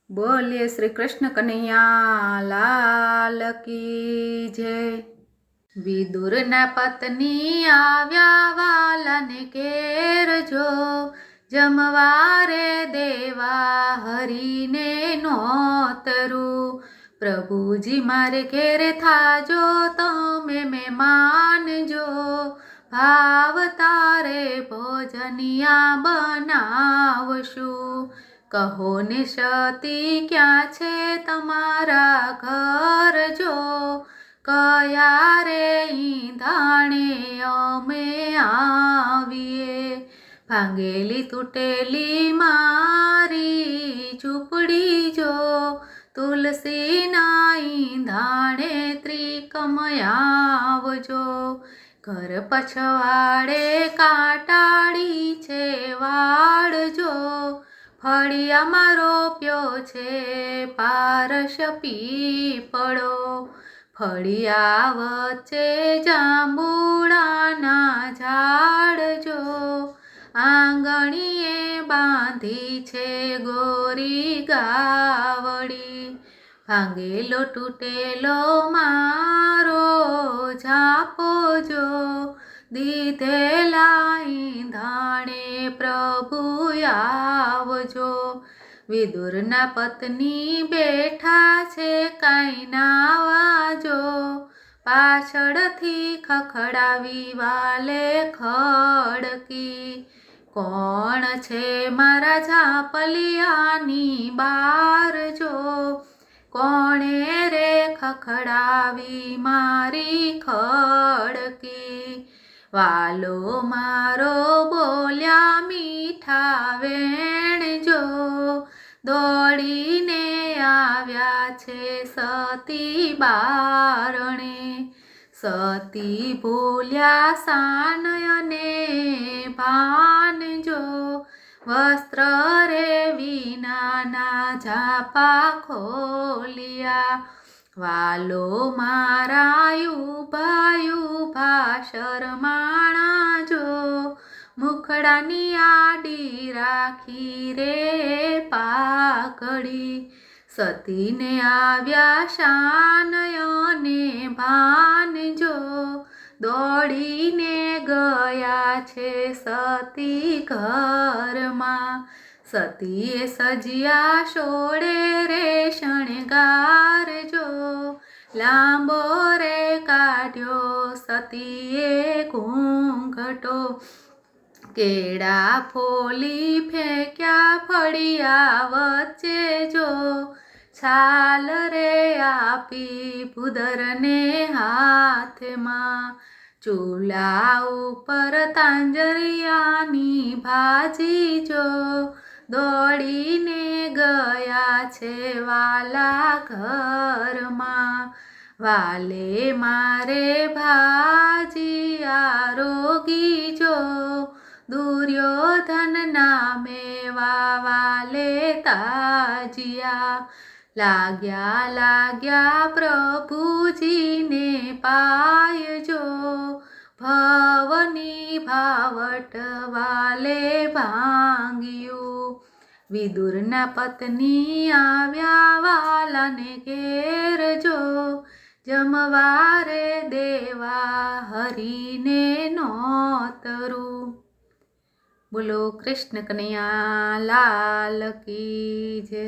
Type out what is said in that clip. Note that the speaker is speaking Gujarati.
बोलिए श्री कृष्ण कन्हैया लाल की जय। विदुરના પત્ની આવ્યા વાલાને ઘેર જો, જમવારે દેવા હરીને નોતરું। પ્રભુજી મારે ઘેરે થાજો તમે મહેમાન જો, ભાવ તારે ભોજનિયા બનાવશું। કહો ને સતી ક્યાં છે તમારા ઘર જો, કયા રે ઈંધાણે અમે આવીએ। ભાંગેલી તૂટેલી મારી ઝૂંપડી જો, તુલસીના ઈંધાણે ત્રિકમય આવજો। ઘર પછવાડે કાટાળી છે વાળજો, ફળિયામાં રોપ્યો છે પારસ પીપળો। ફળિયા વચ્ચે જાંબુડાના ઝાડ જો, આંગણીએ બાંધી છે ગોરી ગાવડી। ભાંગેલો તૂટેલો મારો ઝાપો જો, દીધેલા ઈંધાણે પ્રભુ આવજો। વિદુરના પત્ની બેઠા છે કાંઈ નાવાજો, પાછળથી ખખડાવી વાલે ખડકી। કોણ છે મારા ઝાપલિયાની બાર જો, કોણે રે ખખડાવી મારી ખડકી। વાલો મારો બોલ્યા મીઠા વેણ જો, દોડીને આવ્યા છે સતી બારણે। સતી ભૂલ્યા સાન અને ભાન જો, વસ્ત્ર રે વિનાના ઝાપા ખોલિયા। વાલો મારા યુભા શરમાણા જો, મુખડાની આડી રાખી રે પાઘડી। સતીને આવ્યા શાન અને ભાન જો, દોડીને ગયા છે સતી ઘરમાં। સતીએ સજ્યા શોળે રે શણગાર જો, લાંબો રે કાઢ્યો સતીએ ઘૂંઘટો। કેળા ફોલી ફેંક્યા ફળિયા વચ્ચે જો, છાલ રે આપી ભૂદરને હાથમાં। ચૂલા ઉપર તાંજરિયાની ભાજી જો, દોડીને ગયા છે વાલા ઘરમાં। વાલે મારે ભાજી આરોગી જો, દુર્યોધન નામે વાલે તાજિયા। લાગ્યા પ્રભુજીને પાયજો, ભવની ભાવટ વાલે ભાંગ્યું। વિદુરના પત્ની આવ્યા વાલાને ઘેર જો, જમવારે દેવા હરીને નોતરું। બોલો કૃષ્ણ કનૈયા લાલ કી જય।